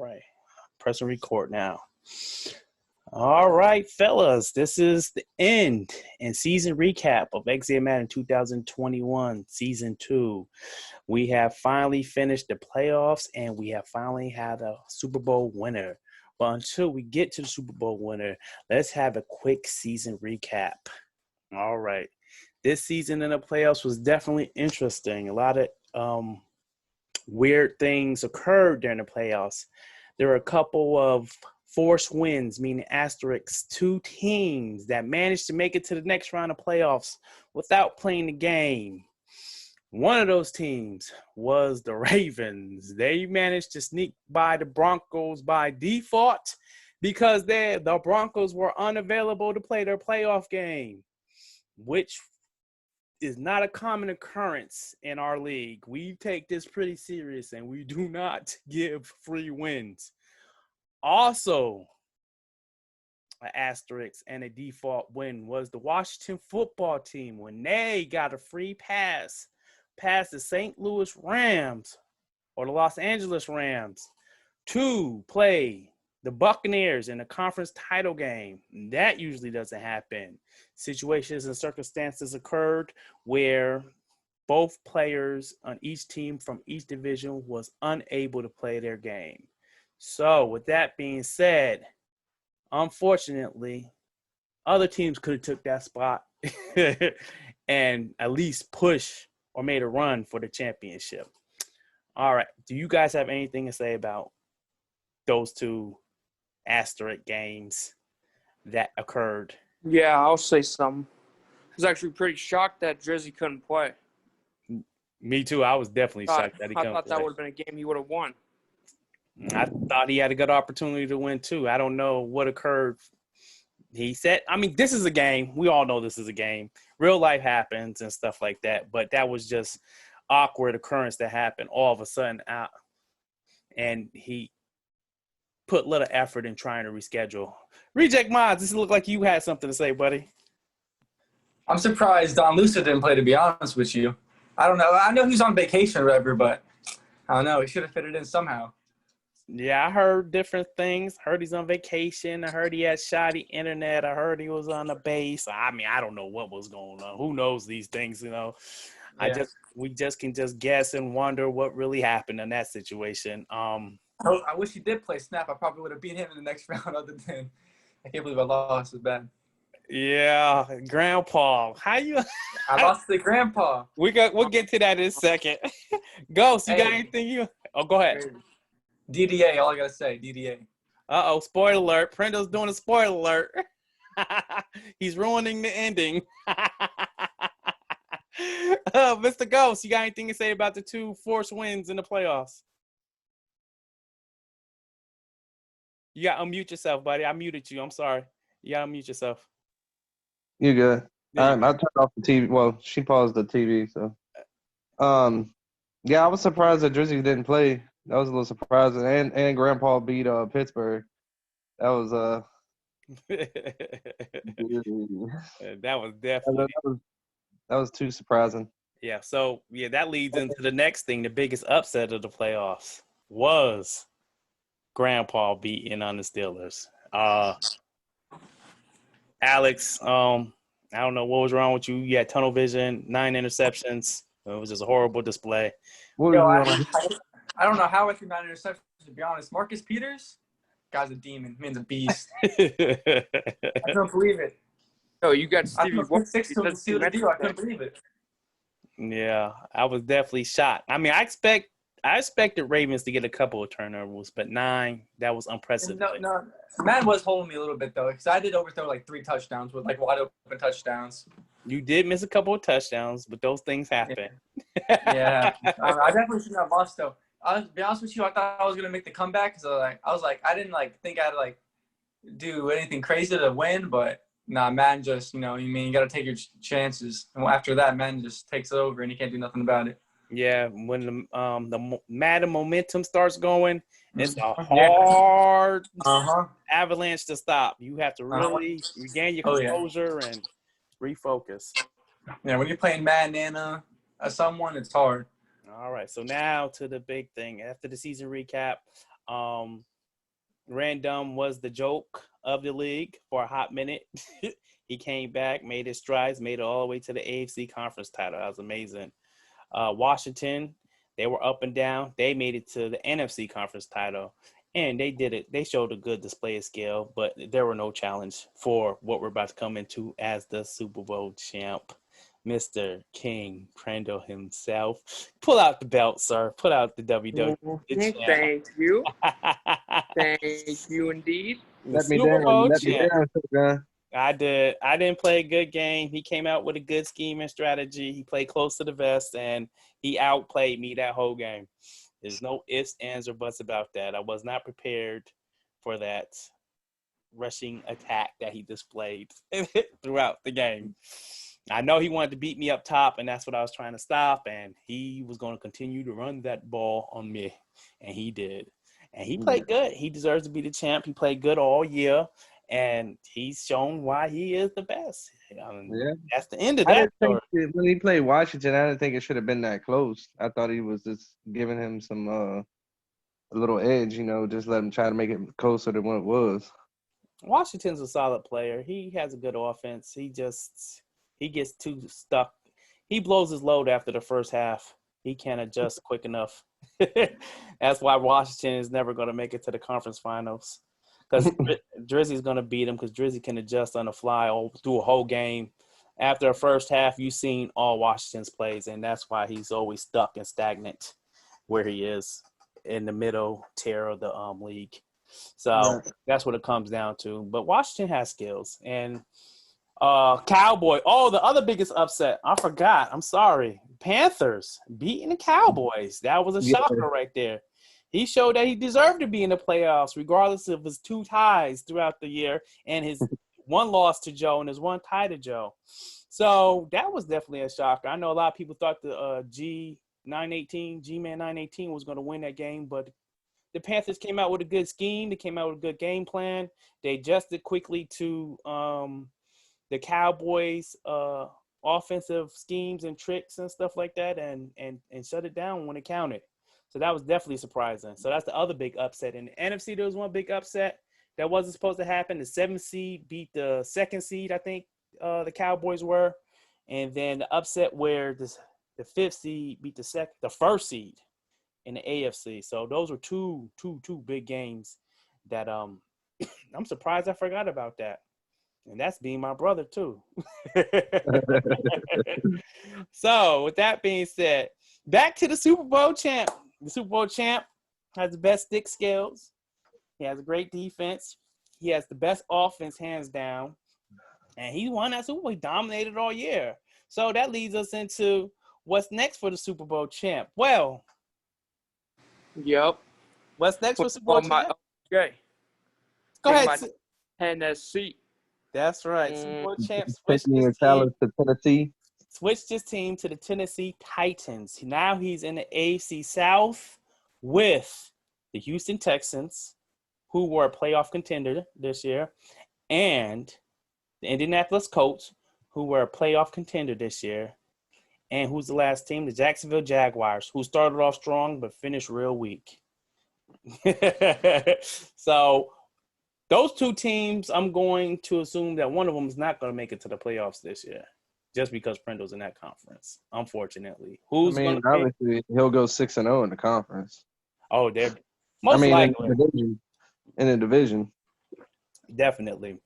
right. Pressing record now. All right, fellas. This is the end and season recap of Exia Madden 2021 Season 2. We have finally finished the playoffs, and we have finally had a Super Bowl winner. But until we get to the Super Bowl winner, let's have a quick season recap. All right. This season in the playoffs was definitely interesting. A lot of weird things occurred during the playoffs. There were a couple of forced wins, meaning asterisks, 2 teams that managed to make it to the next round of playoffs without playing the game. One of those teams was the Ravens. They managed to sneak by the Broncos by default because the Broncos were unavailable to play their playoff game, which is not a common occurrence in our league. We take this pretty serious, and we do not give free wins. Also, an asterisk and a default win was the Washington football team when they got a free pass past the St. Louis Rams or the Los Angeles Rams to play the Buccaneers in a conference title game. That usually doesn't happen. Situations and circumstances occurred where both players on each team from each division was unable to play their game. So with that being said, unfortunately, other teams could have took that spot and at least push or made a run for the championship. All right. Do you guys have anything to say about those 2 asterisk games that occurred? Yeah, I'll say something. I was actually pretty shocked that Drizzy couldn't play. Me too. I was definitely shocked that he couldn't play. I thought that would have been a game he would have won. I thought he had a good opportunity to win too. I don't know what occurred. He said, I mean, this is a game. We all know this is a game. Real life happens and stuff like that. But that was just awkward occurrence that happened all of a sudden out. And he put little effort in trying to reschedule. Reject Mods, this looked like you had something to say, buddy. I'm surprised Don Lusa didn't play, to be honest with you. I don't know. I know he's on vacation or whatever, but I don't know. He should have fit it in somehow. Yeah, I heard different things. Heard he's on vacation. I heard he had shoddy internet. I heard he was on the base. I mean, I don't know what was going on. Who knows these things, you know? Yeah. We can guess and wonder what really happened in that situation. I wish he did play snap. I probably would have beat him in the next round other than I can't believe I lost. It's bad. Yeah, Grandpa. How you I lost to Grandpa. We'll get to that in a second. Ghost, you got anything you go ahead. DDA, all I gotta say, DDA. Uh-oh, spoiler alert. Prendo's doing a spoiler alert. He's ruining the ending. Mr. Ghost, you got anything to say about the 2 forced wins in the playoffs? You got to unmute yourself, buddy. I muted you. I'm sorry. You got to unmute yourself. You good. I turned off the TV. Well, she paused the TV, so. Yeah, I was surprised that Drizzy didn't play. That was a little surprising. And Grandpa beat Pittsburgh. That was that was definitely that was too surprising. Yeah, so that leads into the next thing. The biggest upset of the playoffs was Grandpa beating on the Steelers. Alex, I don't know what was wrong with you. You had tunnel vision, 9 interceptions. It was just a horrible display. I don't know how I threw 9 interceptions, to be honest. Marcus Peters, guy's a demon. Man's a beast. I don't believe it. Oh, you got Stevie Wonder. 6 to seal the deal. I couldn't believe it. Yeah, I was definitely shocked. I mean, I expected Ravens to get a couple of turnovers, but 9, that was unprecedented. No. Madden was holding me a little bit, though, because I did overthrow like 3 touchdowns with like wide open touchdowns. You did miss a couple of touchdowns, but those things happen. Yeah. I definitely shouldn't have lost, though. To be honest with you, I thought I was going to make the comeback because I didn't think I'd do anything crazy to win, but nah, Madden just, you got to take your chances. And after that, Madden just takes it over and you can't do nothing about it. Yeah, when the Madden momentum starts going, it's a hard avalanche to stop. You have to really regain your composure and refocus. Yeah, when you're playing Madden and someone, it's hard. All right, so now to the big thing. After the season recap, Random was the joke of the league for a hot minute. He came back, made his strides, made it all the way to the AFC conference title. That was amazing. Washington, they were up and down. They made it to the NFC conference title, and they did it. They showed a good display of skill, but there were no challenge for what we're about to come into as the Super Bowl champ, Mr. King Crandall himself. Pull out the belt, sir. Pull out the WWE. Thank you. Thank you indeed. The Let me Super down. Bowl Let me champ. down, Shotgun. I did. I didn't play a good game. He came out with a good scheme and strategy. He played close to the vest, and he outplayed me that whole game. There's no ifs, ands, or buts about that. I was not prepared for that rushing attack that he displayed throughout the game. I know he wanted to beat me up top, and that's what I was trying to stop, and he was going to continue to run that ball on me, and he did. And he played good. He deserves to be the champ. He played good all year. And he's shown why he is the best. That's the end of I that didn't story. think when he played Washington, I didn't think it should have been that close. I thought he was just giving him some a little edge, just let him try to make it closer than what it was. Washington's a solid player. He has a good offense. He gets too stuck. He blows his load after the first half. He can't adjust quick enough. That's why Washington is never going to make it to the conference finals. Because Drizzy's going to beat him because Drizzy can adjust on the fly through a whole game. After the first half, you've seen all Washington's plays, and that's why he's always stuck and stagnant where he is in the middle tier of the league. So that's what it comes down to. But Washington has skills. And Cowboy, the other biggest upset, I forgot. I'm sorry. Panthers beating the Cowboys. That was a shocker right there. He showed that he deserved to be in the playoffs, regardless of his 2 ties throughout the year and his 1 loss to Joe and his 1 tie to Joe. So that was definitely a shocker. I know a lot of people thought the G-Man 918 was going to win that game, but the Panthers came out with a good scheme. They came out with a good game plan. They adjusted quickly to the Cowboys' offensive schemes and tricks and stuff like that and shut it down when it counted. So that was definitely surprising. So that's the other big upset. In the NFC, there was one big upset that wasn't supposed to happen. The 7th seed beat the 2nd seed, I think the Cowboys were. And then the upset where the 5th seed beat the 1st seed in the AFC. So those were two big games that I'm surprised I forgot about that. And that's being my brother too. So with that being said, back to the Super Bowl champ. The Super Bowl champ has the best stick skills. He has a great defense. He has the best offense, hands down. And he won that Super Bowl. He dominated all year. So that leads us into what's next for the Super Bowl champ. Well, yep. What's next for Super Bowl champ? Okay. Go ahead. Tennessee. That's right. Super Bowl champ Taking your talents to Tennessee. Switched his team to the Tennessee Titans. Now he's in the AFC South with the Houston Texans, who were a playoff contender this year, and the Indianapolis Colts, who were a playoff contender this year. And who's the last team? The Jacksonville Jaguars, who started off strong but finished real weak. So those 2 teams, I'm going to assume that one of them is not going to make it to the playoffs this year. Just because Prindle's in that conference, unfortunately. Obviously, he'll go 6-0 in the conference. Oh, they're most likely in the division. Definitely.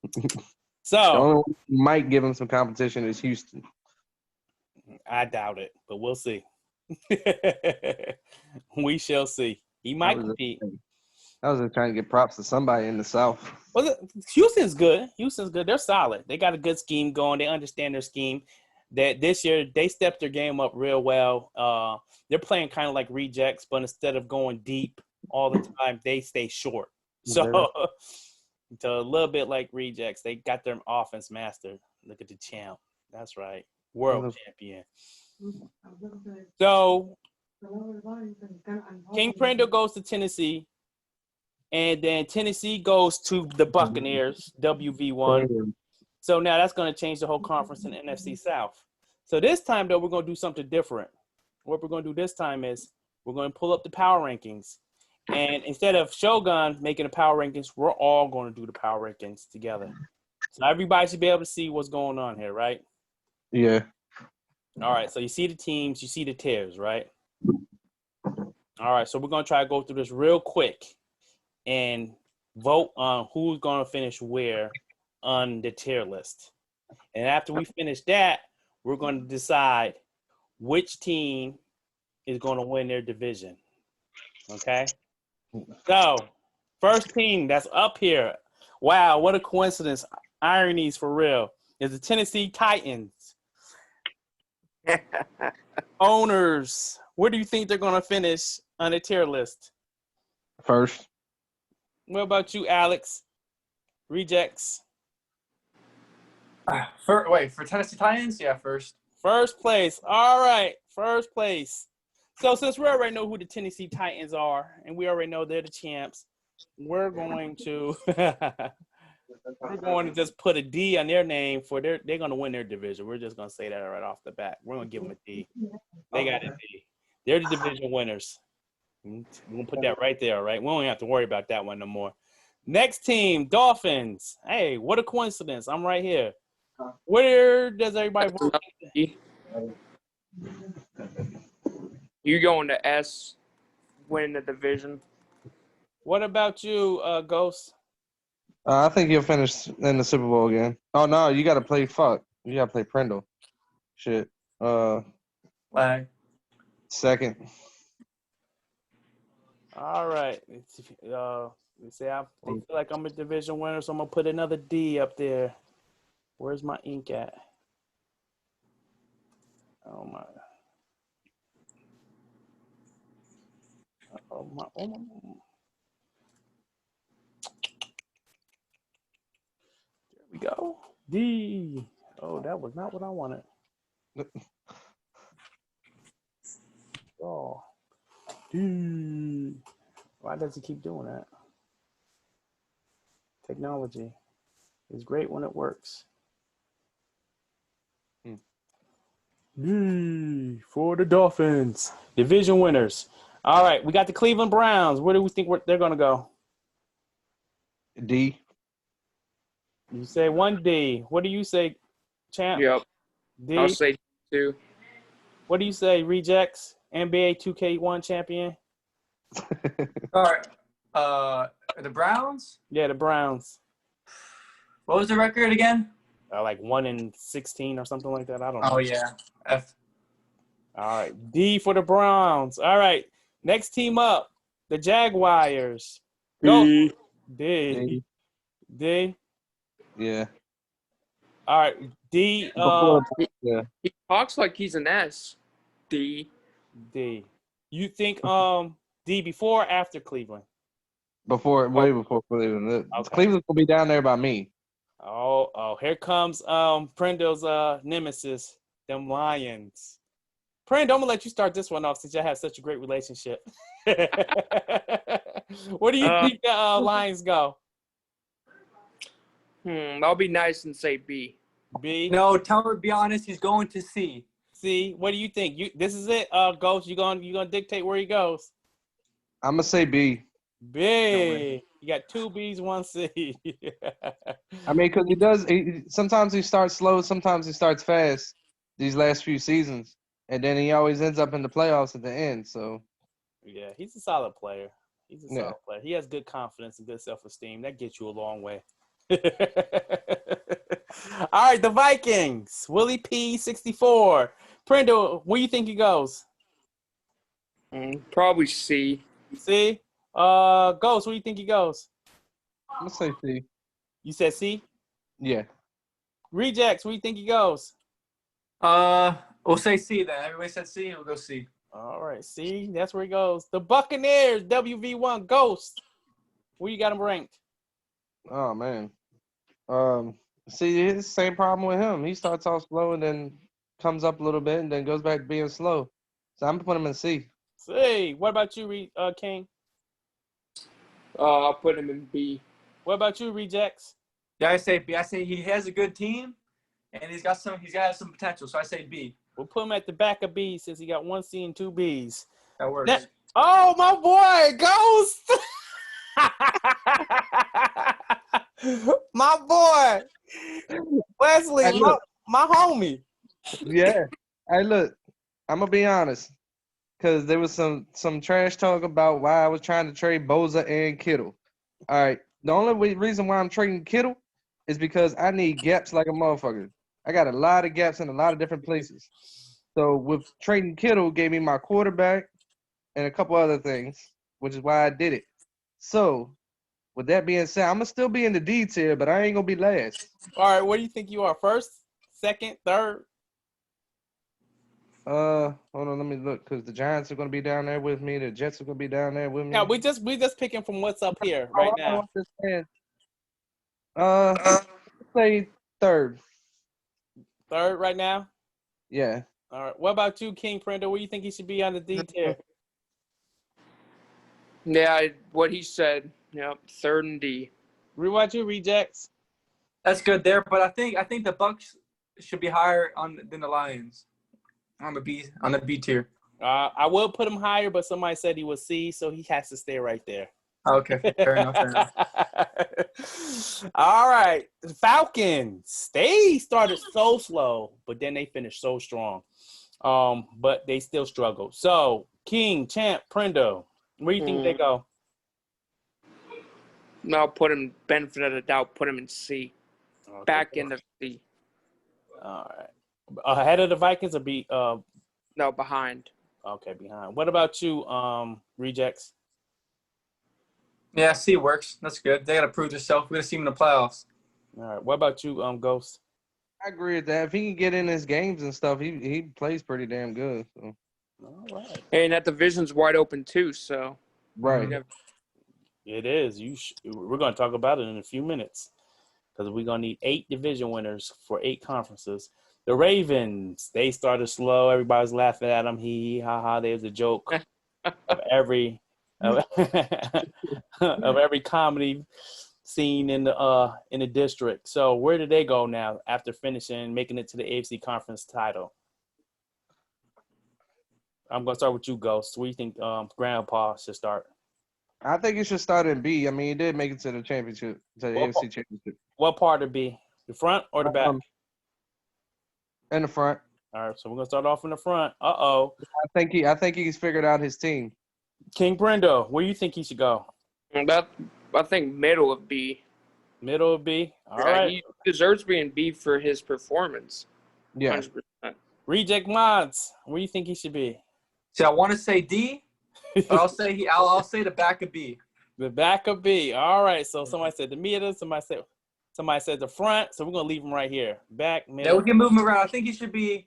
The So only one who might give him some competition is Houston. I doubt it, but we'll see. We shall see. He might compete. I was just trying to get props to somebody in the South. Well, Houston's good. They're solid. They got a good scheme going. They understand their scheme. That this year they stepped their game up real well. They're playing kind of like rejects, but instead of going deep all the time, they stay short. So, so a little bit like rejects. They got their offense mastered. Look at the champ. That's right. World champion. So King Prindle goes to Tennessee. And then Tennessee goes to the Buccaneers, WV1. So now that's going to change the whole conference in the NFC South. So this time, though, we're going to do something different. What we're going to do this time is we're going to pull up the power rankings. And instead of Shogun making the power rankings, we're all going to do the power rankings together. So everybody should be able to see what's going on here, right? Yeah. All right. So you see the teams, you see the tiers, right? All right. So we're going to try to go through this real quick and vote on who's going to finish where on the tier list. And after we finish that, we're going to decide which team is going to win their division. Okay? So, first team that's up here. Wow, what a coincidence. Ironies for real. Is the Tennessee Titans. Owners, where do you think they're going to finish on the tier list? First. What about you, Alex? Rejects. For Tennessee Titans, yeah, first. First place. All right, first place. So since we already know who the Tennessee Titans are, and we already know they're the champs, we're going to just put a D on their name for they're going to win their division. We're just going to say that right off the bat. We're going to give them a D. They got a D. They're the division winners. We're going to put that right there, all right? We don't have to worry about that one no more. Next team, Dolphins. Hey, what a coincidence. I'm right here. Where does everybody vote? You going to S, win the division. What about you, Ghost? I think he'll finish in the Super Bowl again. Oh no, you got to play fuck. You got to play Prindle. Shit. Like, Second. All right. Say I feel like I'm a division winner, so I'm gonna put another D up there. Where's my ink at? Oh my. Oh my. There we go. D. Oh, that was not what I wanted. Oh. D. Why does he keep doing that? Technology is great when it works. D for the Dolphins. Division winners. All right, we got the Cleveland Browns. Where do we think they're going to go? D. You say 1D. What do you say, champ? Yep. D. I'll say 2. What do you say, Rejects? NBA 2K1 champion? all right. The Browns? Yeah, the Browns. What was the record again? Like 1-16 or something like that. I don't know. Oh, yeah. F. All right. D for the Browns. All right. Next team up, the Jaguars. Go. D. D. Yeah. All right. D. Yeah. He talks like he's an S. D. D. You think D before or after Cleveland? Way before Cleveland. Okay. Cleveland's gonna be down there by me. Oh, here comes Prindle's nemesis, them Lions. Prindle, I'm gonna let you start this one off since y'all have such a great relationship. Where do you think the Lions go? I'll be nice and say B. B. No, be honest, he's going to C. C. What do you think? This is it, Ghost. You gonna dictate where he goes? I'm gonna say B. B. You got 2 B's, 1 C. I mean, because sometimes he starts slow, sometimes he starts fast. These last few seasons, and then he always ends up in the playoffs at the end. So, yeah, he's a solid player. Solid player. He has good confidence and good self-esteem. That gets you a long way. All right, the Vikings. Willie P. 64. Prindle, where do you think he goes? Probably C. C. Ghost, where do you think he goes? I'm gonna say C. You said C? Yeah. Rejects, where do you think he goes? We'll say C then. Everybody said C, we'll go C. All right, C. That's where he goes. The Buccaneers, WV1 Ghost. Where you got him ranked? Oh man. See, it's the same problem with him. He starts off slow and then comes up a little bit and then goes back to being slow. So I'm gonna put him in C. C. What about you, King? I'll put him in B. What about you, Rejects? Yeah, I say B. I say he has a good team, and he's got some potential. So I say B. We'll put him at the back of B since he got 1 C and 2 B's. That works. Oh, my boy, Ghost. My boy, Wesley, Hey, look. my homie. Yeah. Hey, look. I'm gonna be honest, because there was some trash talk about why I was trying to trade Boza and Kittle. All right. The only reason why I'm trading Kittle is because I need gaps like a motherfucker. I got a lot of gaps in a lot of different places. So with trading Kittle gave me my quarterback and a couple other things, which is why I did it. So with that being said, I'm gonna still be in the D tier, but I ain't gonna be last. All right, where do you think you are? First, second, third? Hold on, let me look, because the Giants are gonna be down there with me. The Jets are gonna be down there with me. Yeah, we just picking from what's up here right now. Let's say third. Third right now. Yeah. All right. What about you, King Prendo? Where do you think he should be on the D tier? Yeah, what he said. Yep, third and D. Rewatch you, rejects. That's good there, but I think the Bucks should be higher than the Lions on the B tier. I will put him higher, but somebody said he was C, so he has to stay right there. Okay, fair enough. Fair enough. All right. The Falcons. They started so slow, but then they finished so strong. But they still struggled. So, King, Champ, Prendo, where do you think they go? No, put him, benefit of the doubt, put him in C. Okay. Back in the C. All right. Ahead of the Vikings or be No, behind. okay, behind. What about you, rejects? Yeah, C works. That's good. They got to prove themselves. We're gonna see them in the playoffs. All right. What about you, Ghost? I agree with that. If he can get in his games and stuff, he plays pretty damn good. So. All right. And that division's wide open too, so. Right. It is. We're going to talk about it in a few minutes because we're going to need 8 division winners for 8 conferences. The Ravens, they started slow. Everybody's laughing at them. Hee ha ha. There's a joke of every of every comedy scene in the district. So where did they go now after finishing, making it to the AFC conference title? I'm going to start with you, Ghost. Where do you think Grandpa should start? I think it should start in B. I mean, he did make it to the championship, to the AFC championship. What part of B? The front or the back? In the front. All right, so we're gonna start off in the front. Uh-oh. I think he's figured out his team. King Brendo, where do you think he should go? I think middle of B. Middle of B? All right. He deserves to be in B for his performance. Yeah. 100%. Reject Mods, where do you think he should be? See, I want to say D, but I'll say the back of B. The back of B. All right, so somebody said the middle, somebody said the front, so we're gonna leave him right here. Back, middle. Yeah, we can move him around. I think he should be,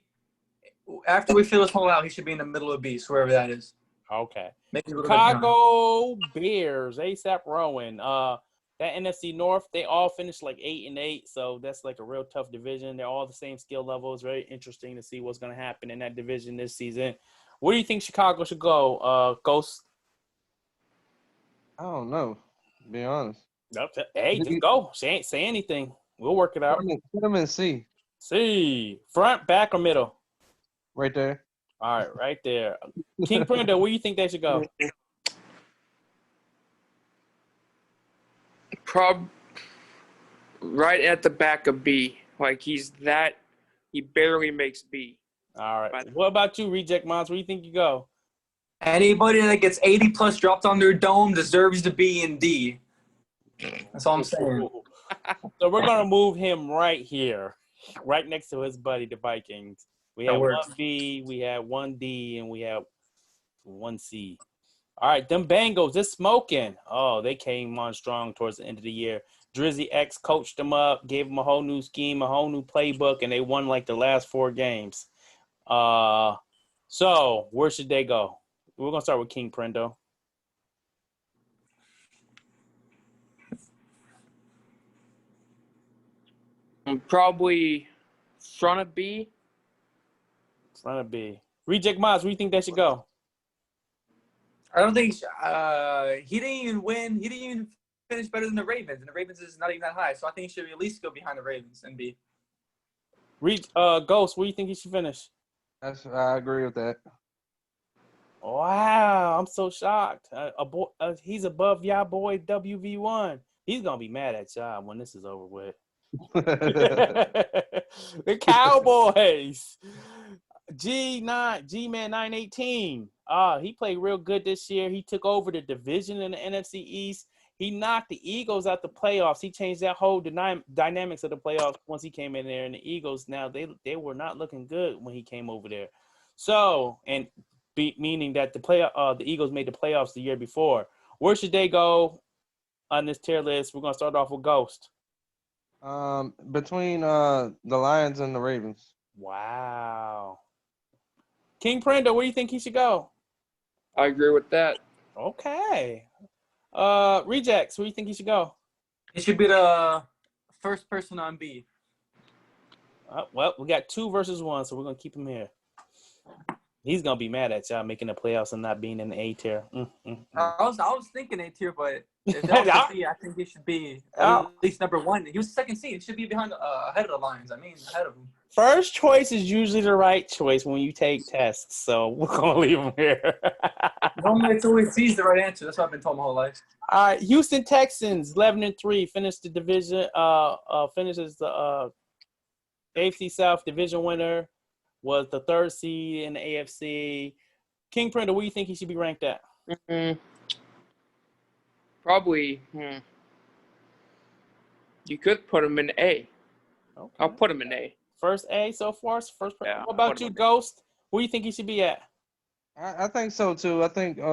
after we fill this whole out, he should be in the middle of B, so wherever that is. Okay. Maybe a little bit behind. Chicago Bears, ASAP Rowan. That NFC North, they all finished like 8-8, so that's like a real tough division. They're all the same skill level. It's very interesting to see what's going to happen in that division this season. Where do you think Chicago should go, Ghost? I don't know, to be honest. Hey, just go. Say anything. We'll work it out. Put him in C. C. Front, back, or middle? Right there. All right, right there. King Prendo, where do you think they should go? Right at the back of B. Like he barely makes B. All right. What about you, Reject Mons? Where do you think you go? Anybody that gets 80 plus dropped on their dome deserves to be in D. That's all I'm saying. So we're gonna move him right here, right next to his buddy, the Vikings. We have 1B, we have 1D, and we have 1C. All right, them Bengals, they're smoking. Oh, they came on strong towards the end of the year. Drizzy X coached them up, gave them a whole new scheme, a whole new playbook, and they won like the last 4 games. So where should they go? We're gonna start with King Prendo. Probably front of B. Front of B. Reject Mods, where do you think they should go? I don't think he didn't even win. He didn't even finish better than the Ravens, and the Ravens is not even that high. So I think he should at least go behind the Ravens and B. Ghost, where do you think he should finish? I agree with that. Wow, I'm so shocked. He's above y'all boy WV1. He's gonna be mad at y'all when this is over with. The Cowboys. G-Man 918. He played real good this year. He took over the division in the NFC East. He knocked the Eagles out the playoffs. He changed that whole dynamics of the playoffs once he came in there. And the Eagles, now they were not looking good when he came over there. So, meaning that the Eagles made the playoffs the year before. Where should they go on this tier list? We're gonna start off with Ghost. Between the Lions and the Ravens. Wow. King Prendo, where do you think he should go? I agree with that. Okay. Rejects, where do you think he should go? He should be the first person on B. Well, we got 2 versus 1, so we're gonna keep him here. He's gonna be mad at y'all making the playoffs and not being in the A tier. I was thinking A tier, but if they want to see, I think he should be at least number 1. He was second seed. He should be behind ahead of the Lions. I mean, ahead of him. First choice is usually the right choice when you take tests, so we're gonna leave him here. Normally, it's always C's the right answer. That's what I've been told my whole life. All right, Houston Texans, 11-3, finished the division. Finishes the AFC South division winner. Was the 3rd seed in the AFC. King Prendo, where do you think he should be ranked at? Probably. You could put him in A. Okay. I'll put him in A. First A so far? Yeah, what about you, Ghost? Where do you think he should be at? I think so too. I think he's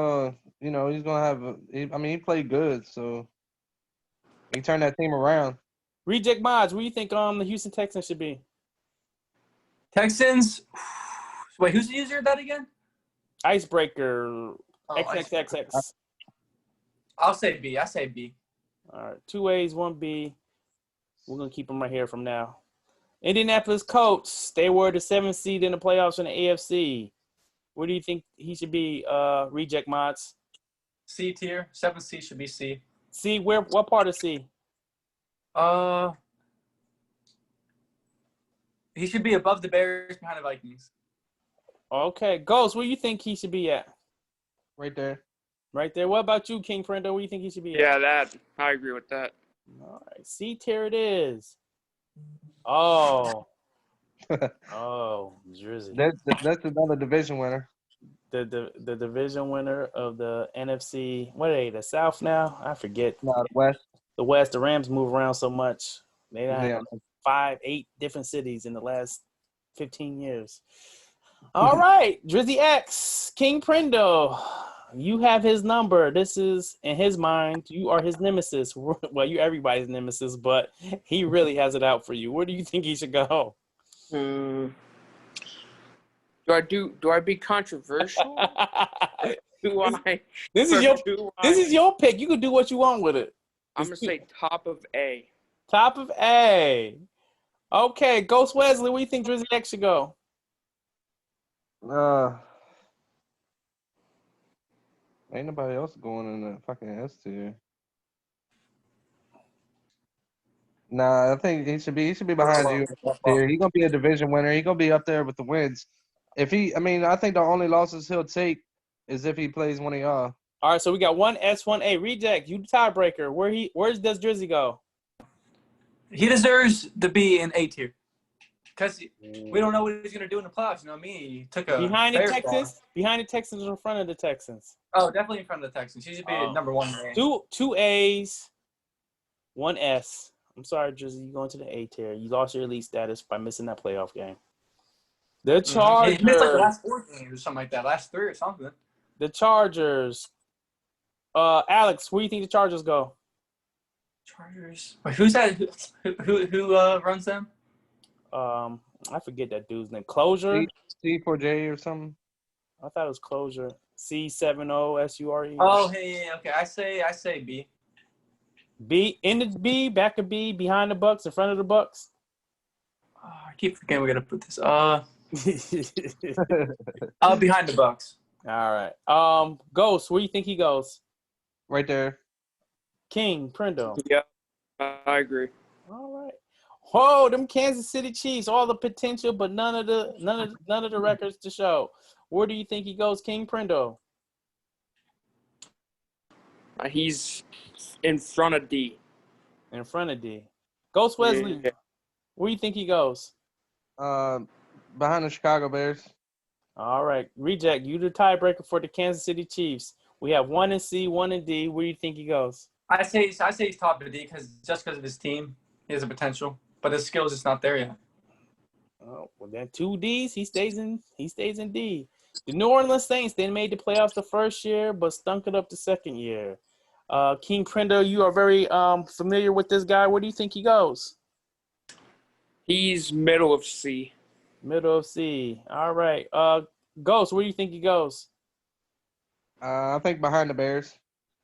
gonna have. He played good, so he turned that team around. Reject Mods, where do you think the Houston Texans should be? Texans. Wait, who's the user of that again? Icebreaker. XXXX. I'll say B. I say B. All right, 2 A's, 1 B. We're gonna keep him right here from now. Indianapolis Colts. They were the 7th seed in the playoffs in the AFC. Where do you think he should be? Reject Mods. C tier. 7th seed should be C. C. What part of C? He should be above the Bears, behind the Vikings. Okay, Ghost. Where do you think he should be at? Right there. Right there. What about you, King Prendo? Where do you think he should be at? Yeah, I agree with that. All right, C tier it is. Oh, Jersey. That's another division winner. The division winner of the NFC. What are they? The South now? I forget. No, the West. The West. The Rams move around so much. They have Yeah. 5, 8 different cities in the last 15 years. All right, Drizzy X, King Prendo. You have his number. This is, in his mind, you are his nemesis. Well, you're everybody's nemesis, but he really has it out for you. Where do you think he should go? Do I be controversial? This is your pick. You can do what you want with it. I'm gonna say top of A. Top of A. Okay, Ghost Wesley, where do you think Drizzy X should go? Ain't nobody else going in the fucking S tier. Nah, I think he should be behind you. He's gonna be a division winner. He's gonna be up there with the wins. I think the only losses he'll take is if he plays one of y'all. All right, so we got 1 S, 1 A. Reject, you the tiebreaker. Where does Drizzy go? He deserves to be in A tier. Because we don't know what he's going to do in the playoffs. You know what I mean? He took a behind the Texans or in front of the Texans? Oh, definitely in front of the Texans. He should be number 1. Two A's, 1 S. I'm sorry, Drizzy, you're going to the A tier. You lost your elite status by missing that playoff game. The Chargers. He missed like the last 4 games or something like that. Last 3 or something. The Chargers. Alex, where do you think the Chargers go? Chargers. Wait, who's that? Who runs them? I forget that dude's name. Closure? C4J or something. I thought it was Closure. C70SURE. Oh, hey, okay. I say B. B in the B, back of B, behind the Bucks, in front of the Bucks. Oh, I keep forgetting we gotta put this. Behind the Bucks. All right. Ghost, where do you think he goes? Right there. King, Prendo. Yeah, I agree. All right. Whoa, them Kansas City Chiefs, all the potential, but none of the records to show. Where do you think he goes, King Prendo? He's in front of D. In front of D. Ghost Wesley, Yeah. where do you think he goes? Behind the Chicago Bears. All right. Reject, you the tiebreaker for the Kansas City Chiefs. We have 1 in C, 1 in D. Where do you think he goes? I say he's top of D because of his team, he has a potential, but his skills is not there yet. Oh, well, then 2 Ds, he stays in D. The New Orleans Saints, they made the playoffs the first year, but stunk it up the second year. King Prendo, you are very familiar with this guy. Where do you think he goes? He's middle of C. Middle of C. All right. Ghost, where do you think he goes? I think behind the Bears.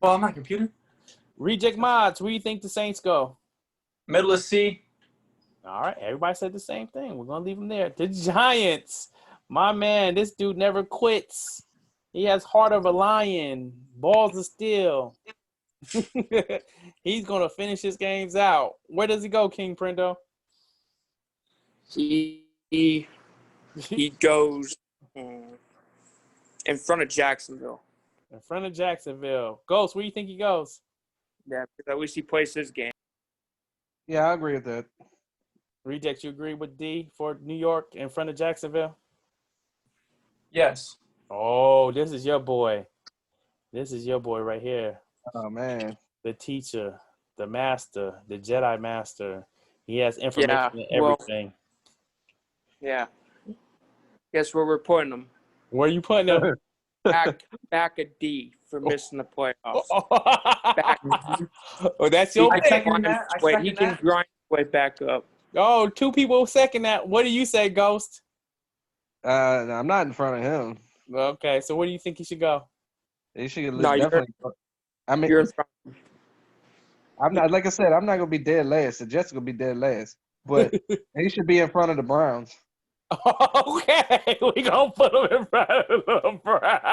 Well, I'm not a computer. Reject Mods, where do you think the Saints go? Middle of C. All right. Everybody said the same thing. We're going to leave him there. The Giants. My man, this dude never quits. He has heart of a lion, balls of steel. He's going to finish his games out. Where does he go, King Prendo? He goes in front of Jacksonville. In front of Jacksonville. Ghost, where do you think he goes? Yeah, because at least he plays his game. Yeah, I agree with that. Reject, you agree with D for New York in front of Jacksonville? Yes. Oh, this is your boy. This is your boy right here. Oh man. The teacher, the master, the Jedi master. He has information Yeah, and everything. Yeah. Guess where we're putting him? Where are you putting him? Back a D for missing the playoffs. Oh, that's your I pick. second that. He can grind his way back up. Oh, 2 people second that. What do you say, Ghost? I'm not in front of him. Okay, so where do you think he should go? He should No, definitely. I mean, You're in front. I'm not. Like I said, I'm not gonna be dead last. The Jets gonna be dead last. But he should be in front of the Browns. Okay, we gonna put him in front of the Browns.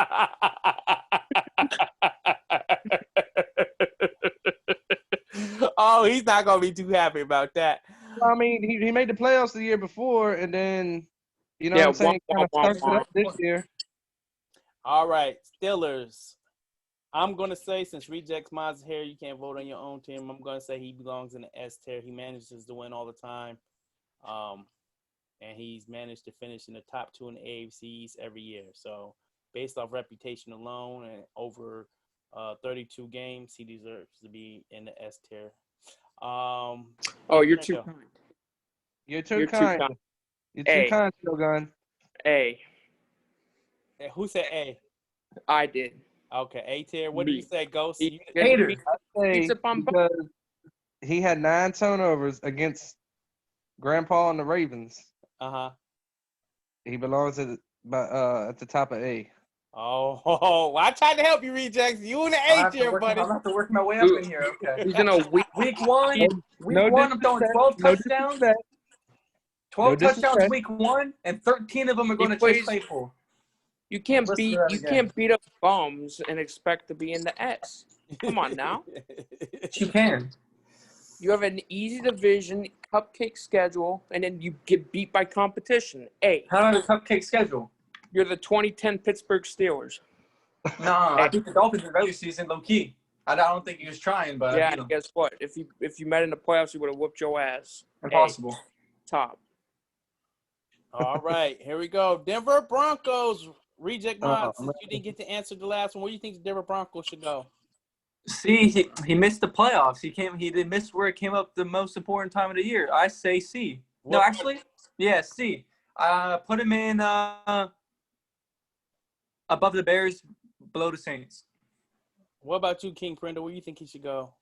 Oh, he's not gonna be too happy about that. I mean, he made the playoffs the year before, and then what I'm saying, kind of stunk it up this year. All right, Steelers. I'm gonna say, since Rejects Mods is here, you can't vote on your own team. I'm gonna say he belongs in the S tier. He manages to win all the time, and he's managed to finish in the top 2 in the AFCs every year. So, based off reputation alone and over 32 games, he deserves to be in the S tier. You're too kind. You're too kind. You're too kind, Shogun. A. Who said A? I did. Okay, A tier. What do you say, Ghost? Hater. Because he had 9 turnovers against Grandpa and the Ravens. He belongs at the top of A. Oh, I tried to help you, Rejects. You in the A tier, buddy. I'll have to work my way up in here. Okay. He's in a week. Week one, I'm throwing 12 touchdowns. 12 touchdowns week 1, and 13 of them are going to Chase Claypool. You can't beat up bums and expect to be in the S. Come on now. You can. You have an easy division, cupcake schedule, and then you get beat by competition. A. How about a cupcake schedule? You're the 2010 Pittsburgh Steelers. Nah, I beat the Dolphins in the regular season low key. I don't think he was trying, but yeah. Guess what? If you met in the playoffs, he would have whooped your ass. Impossible. Top. All right, here we go. Denver Broncos. Reject Mods. Since you didn't get to answer the last one, where do you think the Denver Broncos should go? See, he missed the playoffs. He did miss where it came up the most important time of the year. I say C. No, actually, yeah, C. Put him in above the Bears, below the Saints. What about you, King Prendo? Where do you think he should go?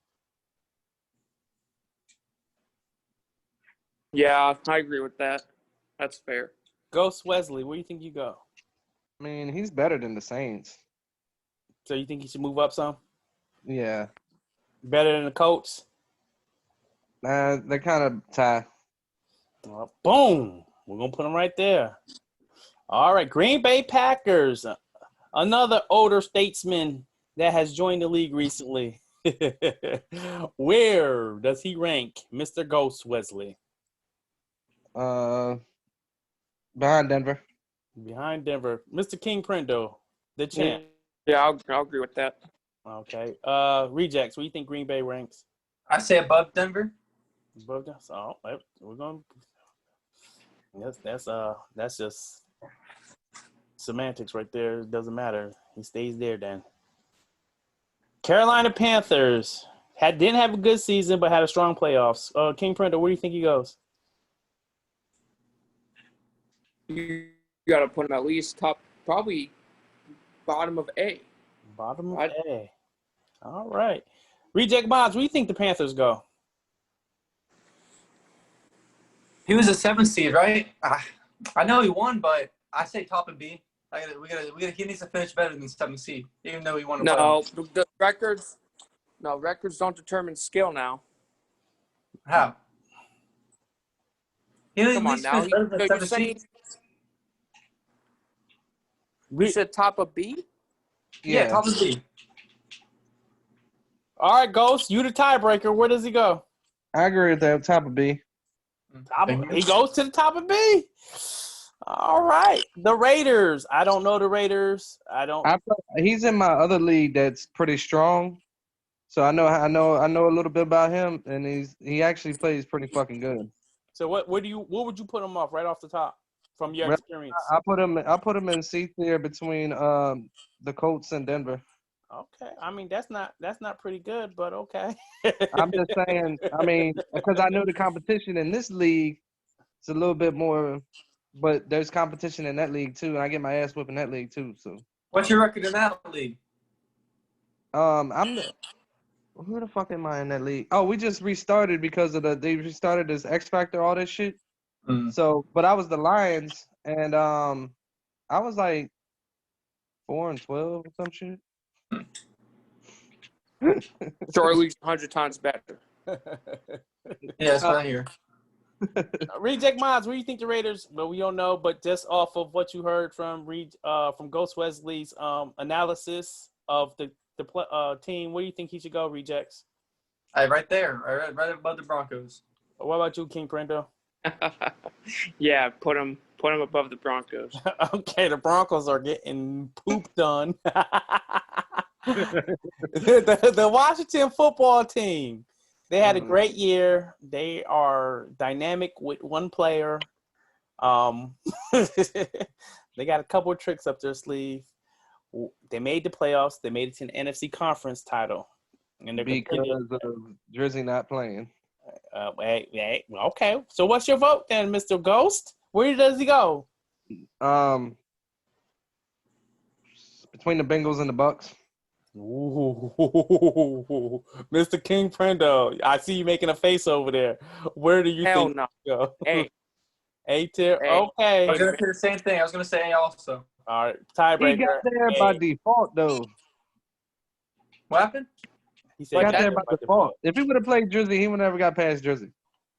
Yeah, I agree with that. That's fair. Ghost Wesley, where do you think you go? I mean, he's better than the Saints. So you think he should move up some? Yeah. Better than the Colts? They're kind of tied. Boom. We're going to put him right there. All right, Green Bay Packers. Another older statesman that has joined the league recently. Where does he rank, Mr. Ghost Wesley? Behind Denver. Behind Denver. Mr. King Prendo, the champ. Yeah, I'll agree with that. Okay. Rejects, where do you think Green Bay ranks? I say above Denver. Above them? So we're going that's just semantics right there. It doesn't matter. He stays there then. Carolina Panthers didn't have a good season, but had a strong playoffs. King Prendo, where do you think he goes? You got to put him at least top, probably bottom of A. Bottom of A. All right. Reject Bonds, where do you think the Panthers go? He was a 7th seed, right? I know he won, but I say top of B. He needs to finish better than 7th seed, even though he won. No, the records. No, records don't determine skill now. How? Come on now. You said top of B? Yeah, top of B. All right, Ghost, you the tiebreaker. Where does he go? I agree with that. Top of B. He goes to the top of B. All right. The Raiders. I don't know the Raiders. He's in my other league that's pretty strong. So I know a little bit about him, and he actually plays pretty fucking good. So what would you put him off right off the top from your experience? I put him in C tier between the Colts and Denver. Okay. I mean that's not pretty good, but okay. I'm just saying, because I know the competition in this league is a little bit more, but there's competition in that league too, and I get my ass whipped in that league too. So what's your record in that league? Who the fuck am I in that league? Oh, we just restarted because they restarted this X Factor, all this shit. So, but I was the Lions, and I was like 4-12 or some shit. Short league's 100 times better. Yeah, it's not here. Reject Mods, where do you think the Raiders? Well, we don't know, but just off of what you heard from Ghost Wesley's analysis of the team, where do you think he should go? Rejects. Right there, right above the Broncos. What about you, King Prendo? Yeah, put him above the Broncos. Okay, the Broncos are getting pooped on. the Washington football team. They had a great year. They are dynamic with one player. They got a couple of tricks up their sleeve. They made the playoffs. They made it to an NFC conference title. And because of Drizzy not playing. Okay. So what's your vote then, Mr. Ghost? Where does he go? Between the Bengals and the Bucks. Ooh, Mr. King Prendo, I see you making a face over there. Where do you think no. he go? A tier. A. Okay. I was gonna say the same thing. I was gonna say A also. All right, tiebreaker. He got there by default, though. What happened? He said He got there by default. If he would have played Drizzy, he would never got past Drizzy.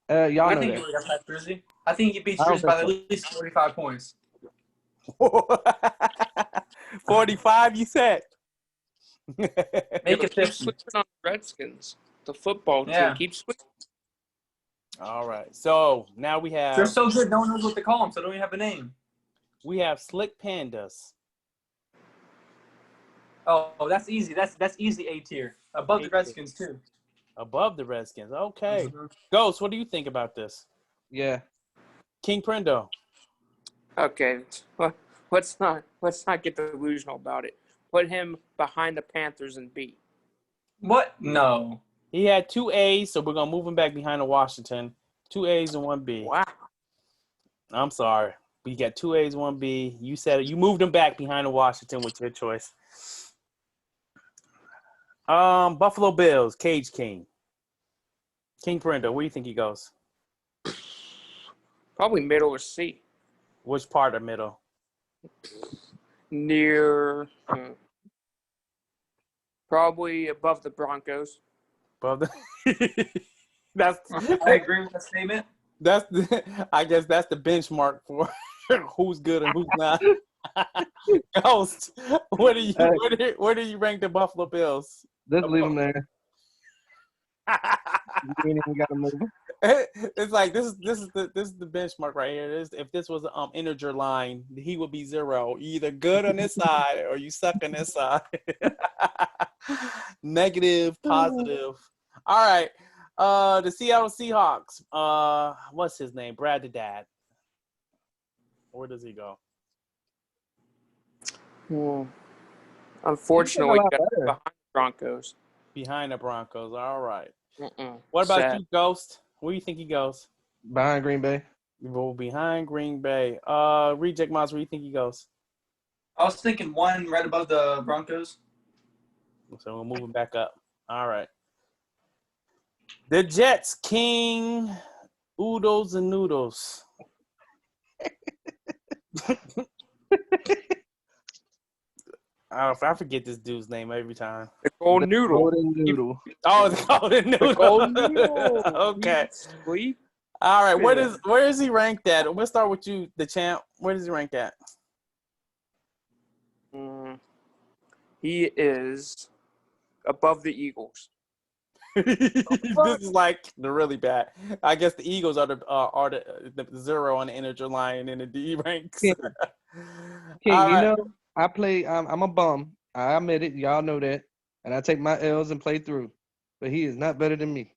Y'all know I think he would have got past Drizzy. I think he beats Drizzy by at least 45 points. 45, you said. Make it keep switching on the Redskins. The football team keeps switching. All right. So now we have. They're so good, no one knows what to call them, so they don't even have a name. We have Slick Pandas. Oh, that's easy. That's easy A tier. Above the Redskins too. Above the Redskins. Okay. Ghost, what do you think about this? Yeah. King Prendo. Okay. Let's not get delusional about it. Put him behind the Panthers in B. What? No. He had 2 A's, so we're going to move him back behind the Washington. 2 A's and 1 B. Wow. I'm sorry. But you got 2 A's, 1 B. You said it. You moved him back behind the Washington with your choice. Buffalo Bills, Cage King. King Prendo, where do you think he goes? Probably middle or C. Which part of middle? Near, probably above the Broncos. Above the. I agree with that statement. I guess that's the benchmark for who's good and who's not. Ghost, where do you rank the Buffalo Bills? Just leave him there. You ain't even got to move him. It's like this is the benchmark right here. If this was an integer line, he would be 0. You either good on this side or you suck on this side. Negative, positive. All right. The Seattle Seahawks. What's his name? Brad the Dad. Where does he go? Unfortunately, got behind the Broncos. Behind the Broncos. All right. Mm-mm. What about Sad. you, Ghost? Where do you think he goes? Behind Green Bay. Well, behind Green Bay. Reject Moss, where do you think he goes? I was thinking one right above the Broncos. So we'll move him back up. All right. The Jets, King Oodles and Noodles. I forget this dude's name every time. The Golden Noodle. Golden Noodle. Oh, the Golden Noodle. The Golden Noodle. Okay. Sweet. All right. Yeah. Where is he ranked at? We'll start with you, the champ. Where does he rank at? He is above the Eagles. This is like the really bad. I guess the Eagles are the 0 on the integer line in the D ranks. King, All right. I'm a bum. I admit it. Y'all know that. And I take my L's and play through. But he is not better than me.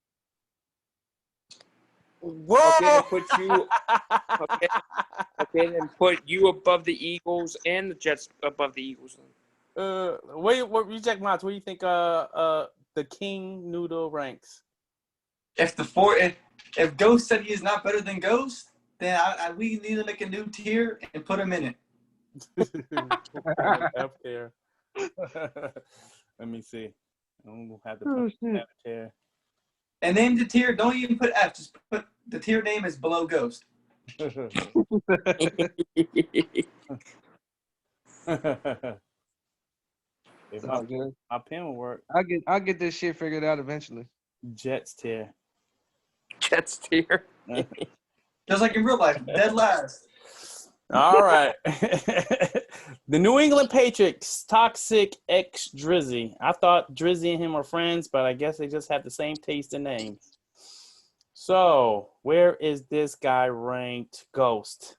Whoa! Okay, then put you above the Eagles and the Jets above the Eagles. What reject Mods? What do you think? The King Noodle ranks. If Ghost said he is not better than Ghost, then we need to make a new tier and put him in it. Up there. Let me see. I'm gonna have to put that here. And name the tier. Don't even put F. Just put the tier name is below Ghost. If Good. my pen will work. I'll get this shit figured out eventually. Jets tier. Jets tier. Just like in real life, dead last. All right. The New England Patriots, Toxic X Drizzy. I thought Drizzy and him were friends, but I guess they just have the same taste in names. So, where is this guy ranked? Ghost.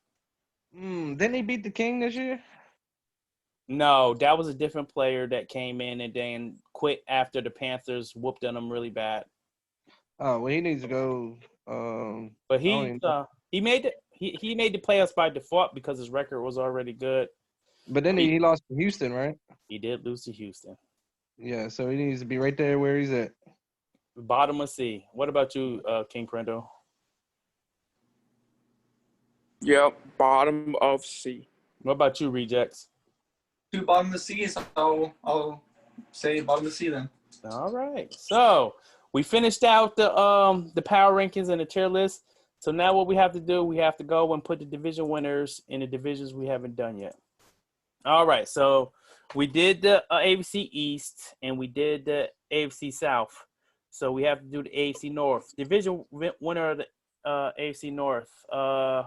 Didn't he beat the King this year? No, that was a different player that came in and then quit after the Panthers whooped on him really bad. Oh, well, he needs to go. But I don't even he made the playoffs by default because his record was already good. But then he lost to Houston, right? He did lose to Houston. Yeah, so he needs to be right there where he's at. Bottom of C. What about you, King Prendo? Yep, bottom of C. What about you, Rejects? Two bottom of C, so I'll say bottom of C then. All right. So we finished out the power rankings and the tier list. So now what we have to do, we have to go and put the division winners in the divisions we haven't done yet. All right. So we did the AFC East and we did the AFC South. So we have to do the AFC North. Division winner of the AFC North. Go.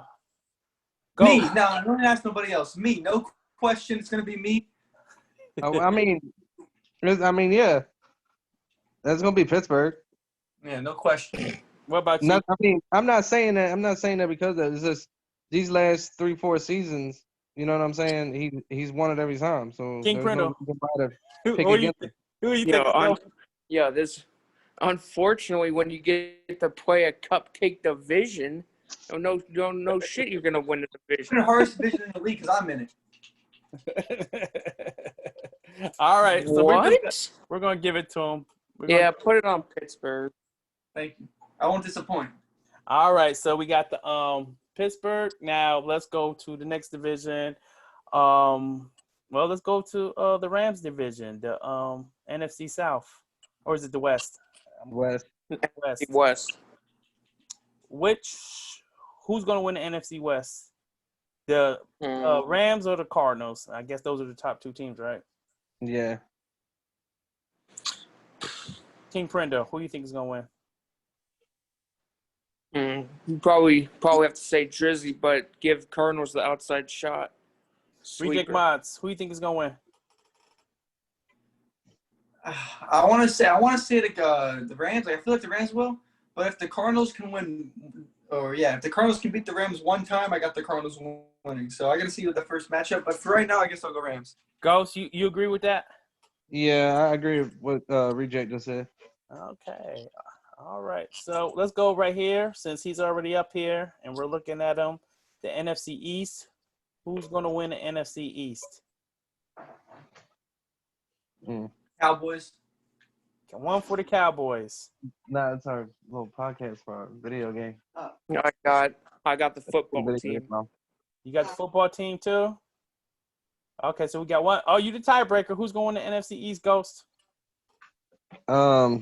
Me. No, don't ask nobody else. Me. No question. It's gonna be me. I mean, yeah. That's gonna be Pittsburgh. Yeah, no question. What about you? I'm not saying that. I'm not saying that because it's just these last 3-4 seasons. You know what I'm saying? He's won it every time. So King Prendo. Who Who you think? This. Unfortunately, when you get to play a cupcake division, no shit, you're gonna win the It's division. the hardest division in the league because I'm in it. All right, so What? we're gonna give it to him. Put it on Pittsburgh. Thank you. I won't disappoint. All right, so we got the Pittsburgh. Now let's go to the next division. Let's go to the Rams division, the NFC South, or is it the West? West. West. Who's gonna win the NFC West? The Rams or the Cardinals? I guess those are the top two teams, right? Yeah. King Prendo, who do you think is gonna win? You probably have to say Drizzy, but give Cardinals the outside shot. Reject Mods, who do you think is gonna win? I want to say the Rams. I feel like the Rams will, But if the Cardinals can win, if the Cardinals can beat the Rams one time, I got the Cardinals winning. So I got to see what the first matchup. But for right now, I guess I'll go Rams. Ghost, you agree with that? Yeah, I agree with what Reject just said. Okay. All right. So let's go right here since he's already up here and we're looking at him. The NFC East. Who's going to win the NFC East? Cowboys. One for the Cowboys. Nah, it's our little podcast for our video game. I got the football Video team. game, Mom. You got the football team too? Okay, so we got one. Oh, you the tiebreaker. Who's going to NFC East, Ghost? I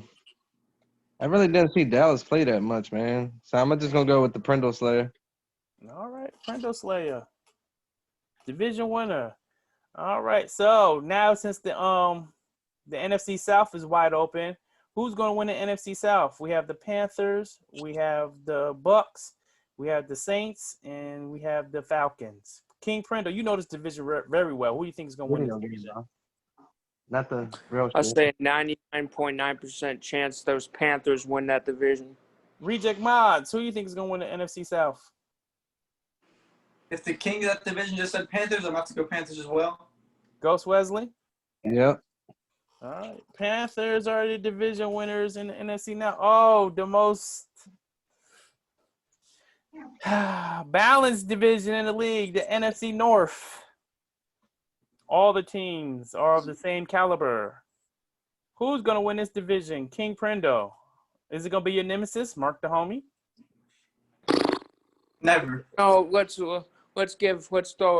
really didn't see Dallas play that much, man. So I'm just gonna go with the Prindle Slayer. All right, Prendo Slayer. Division winner. All right. So now since the NFC South is wide open, who's going to win the NFC South? We have the Panthers, we have the Bucks, we have the Saints, and we have the Falcons. King Prendo, you know this division very well. Who do you think is going to win Video this game, division? bro. Not the real I shit. say a 99.9% chance those Panthers win that division. Reject Mods, who do you think is going to win the NFC South? If the king of that division just said Panthers, I'm about to go Panthers as well. Ghost Wesley? Yep. All right. Panthers are the division winners in the NFC now. Oh, the most balanced division in the league, the NFC North. All the teams are of the same caliber. Who's going to win this division? King Prendo. Is it going to be your nemesis, Mark the Homie? Never. Oh, let's throw a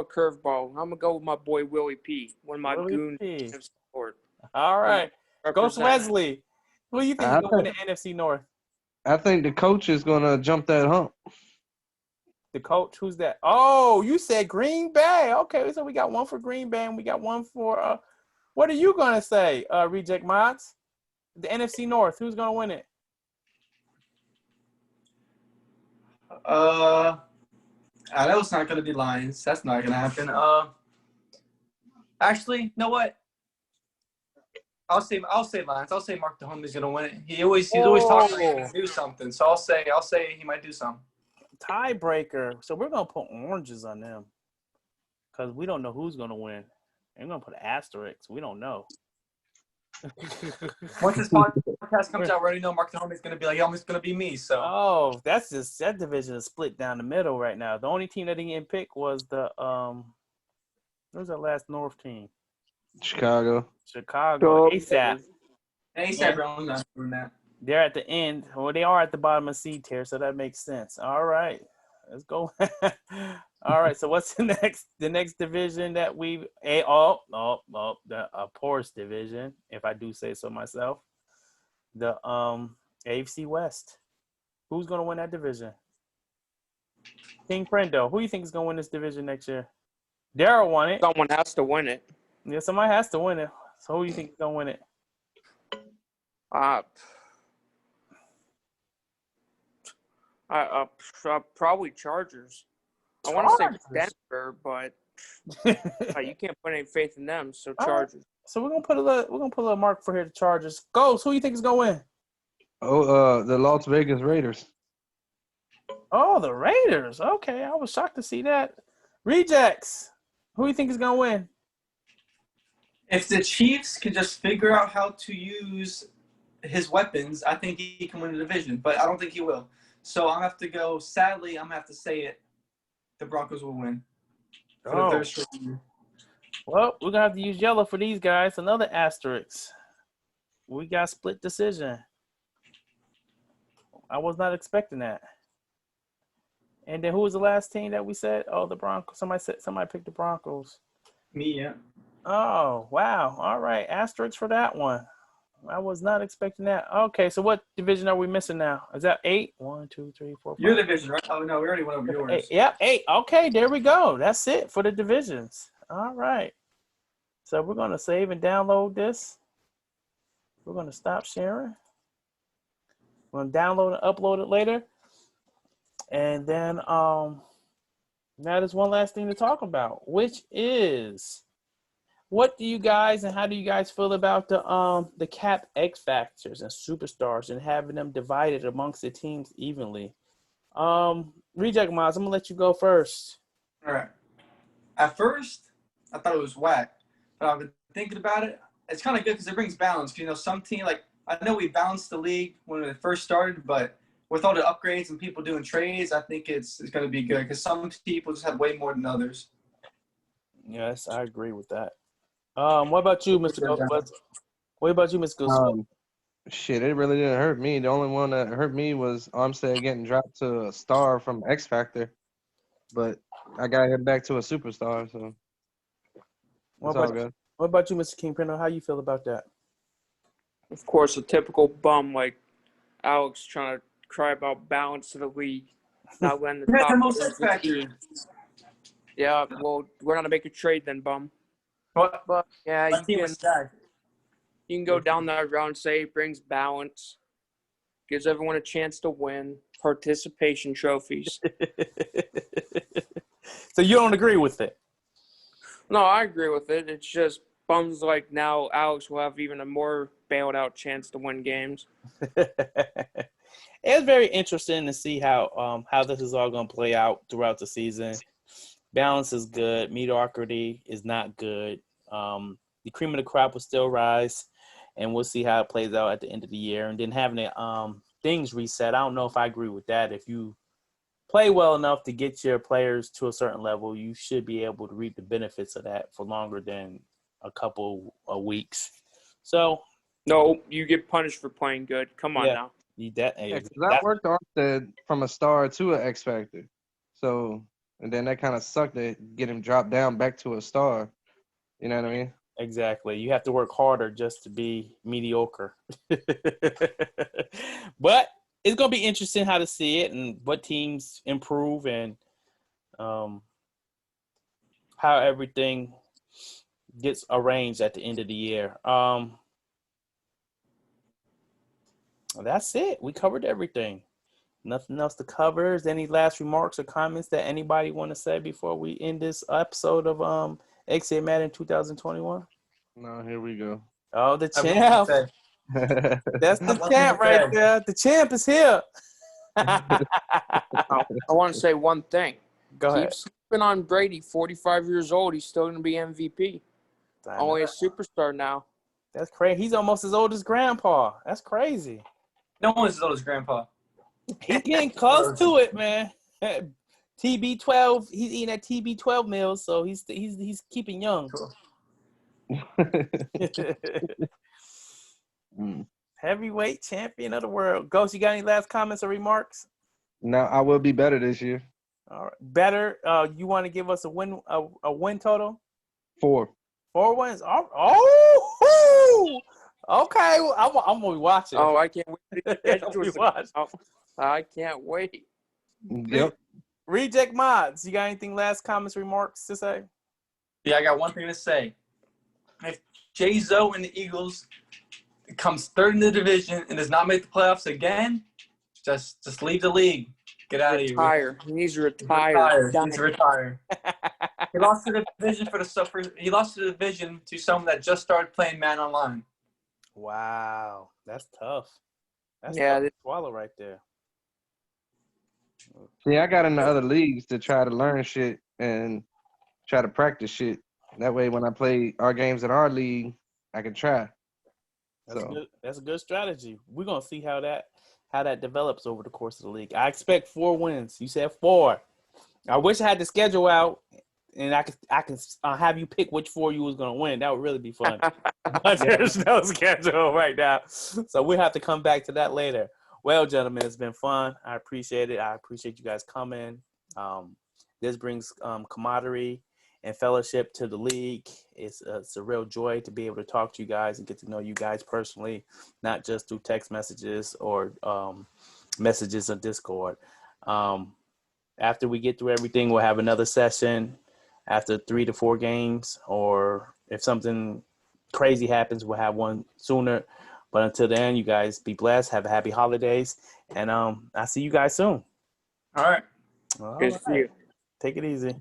curveball. I'm gonna go with my boy Willie P. One of my Willie goons P. of support. All right. Ghost Represent. Wesley. Who do you think is going to win the NFC North? I think the coach is gonna jump that hump. The coach, who's that? Oh, you said Green Bay. Okay, so we got one for Green Bay and we got one for what are you gonna say, Reject Mods? The NFC North, who's gonna win it? I know it's not gonna be Lions. That's not gonna happen. Actually, you know what? I'll say Lions. I'll say Mark the Homie's gonna win it. He's always talking about he's gonna do something. So I'll say he might do something. Tiebreaker. So we're gonna put oranges on them because we don't know who's gonna win. We're gonna put asterisks. We don't know. Once this podcast comes out, we already know Mark the Homie's gonna be like, it's gonna be me. So that's just that division is split down the middle right now. The only team that didn't get picked was the what was that last North team? Chicago. ASAP. ASAP Brown's not doing that. They're at the end, or they are at the bottom of C tier, so that makes sense. All right, let's go. All right, so what's the next division that the poorest division, if I do say so myself, the AFC West. Who's gonna win that division? King Prendo. Who do you think is gonna win this division next year? Daryl won it. Someone has to win it. Yeah, somebody has to win it. So who do you think is gonna win it? Probably Chargers. I want to say Denver, but you can't put any faith in them. So Chargers. So we're gonna put a little mark for here. The Chargers. Ghost. Who do you think is gonna win? The Las Vegas Raiders. Oh, the Raiders. Okay, I was shocked to see that. Rejects. Who do you think is gonna win? If the Chiefs can just figure out how to use his weapons, I think he can win the division. But I don't think he will. So I'm gonna have to go. Sadly, I'm gonna have to say it. The Broncos will win. For the third straight year. Well, we're gonna have to use yellow for these guys. Another asterisk. We got split decision. I was not expecting that. And then who was the last team that we said? Oh, the Broncos. Somebody picked the Broncos. Me, yeah. Oh, wow. All right. Asterisk for that one. I was not expecting that. Okay, so what division are we missing now? Is that 8? 1, 2, 3, 4, 5. Your division, right? Oh, no, we already went over yours. 8. Yep, 8. Okay, there we go. That's it for the divisions. All right. So we're going to save and download this. We're going to stop sharing. We're going to download and upload it later. And then now there's one last thing to talk about, which is what do you guys and how do you guys feel about the cap X factors and superstars and having them divided amongst the teams evenly? Reject Miles, I'm gonna let you go first. All right. At first, I thought it was whack, but I've been thinking about it. It's kind of good because it brings balance. You know, some team like I know we balanced the league when it first started, but with all the upgrades and people doing trades, I think it's going to be good because some people just have way more than others. Yes, I agree with that. What about you, Mr. Ghost? What about you, Mr. Ghost? Shit, it really didn't hurt me. The only one that hurt me was Armstead getting dropped to a star from X Factor, but I got him back to a superstar, so it's all good. What about you, Mr. Kingpin? How you feel about that? Of course, a typical bum like Alex trying to cry about balance to the league, not letting the top most players X Factor. Yeah, well, we're gonna make a trade then, bum. What? But yeah, My team was stacked. you can go down that route and say it brings balance, gives everyone a chance to win, participation trophies. So you don't agree with it? No, I agree with it. It's just bums like now Alex will have even a more bailed out chance to win games. It's very interesting to see how this is all going to play out throughout the season. Balance is good. Mediocrity is not good. The cream of the crop will still rise, and we'll see how it plays out at the end of the year. And then having the things reset, I don't know if I agree with that. If you play well enough to get your players to a certain level, you should be able to reap the benefits of that for longer than a couple of weeks. So, no, you get punished for playing good. Come on now. That worked Armstead from a star to an X Factor. So, and then that kind of sucked to get him dropped down back to a star. You know what I mean? Exactly. You have to work harder just to be mediocre. But it's going to be interesting how to see it and what teams improve and how everything gets arranged at the end of the year. That's it. We covered everything. Nothing else to cover. Is there any last remarks or comments that anybody want to say before we end this episode of Exia Madden 2021? No, here we go. Oh, the champ. That's the champ right there. The champ is here. I want to say one thing. Go ahead. Keep sleeping on Brady. 45 years old. He's still going to be MVP. Only a superstar now. That's crazy. He's almost as old as Grandpa. That's crazy. No one's as old as Grandpa. He's getting close to it, man. TB12. He's eating at TB12 meals, so he's keeping young. Cool. Heavyweight champion of the world. Ghost, you got any last comments or remarks? No, I will be better this year. All right. Better. You want to give us a win total? 4. 4 wins. Oh, okay. I'm gonna be watching. Oh, I can't wait. I can't wait. Yep. Reject Mods. You got anything last comments, remarks to say? Yeah, I got one thing to say. If J-Zo and the Eagles comes third in the division and does not make the playoffs again, just leave the league. Get out of here. Retire. He needs to retire. He needs to retire. He lost to the division He lost the division to someone that just started playing Man Online. Wow, that's tough. That's tough to swallow right there. Yeah, I got into other leagues to try to learn shit and try to practice shit. That way, when I play our games in our league, I can try. That's a good strategy. We're gonna see how that develops over the course of the league. I expect 4 wins. You said 4. I wish I had the schedule out, and I can have you pick which 4 you was gonna win. That would really be fun. But there's no schedule right now, so we'll have to come back to that later. Well, gentlemen, it's been fun. I appreciate it. I appreciate you guys coming. This brings camaraderie and fellowship to the league. It's a real joy to be able to talk to you guys and get to know you guys personally, not just through text messages or messages on Discord. After we get through everything, we'll have another session after 3 to 4 games, or if something crazy happens, we'll have one sooner. But until then, you guys be blessed. Have a happy holidays. And I'll see you guys soon. All right. All Good right. for you. Take it easy.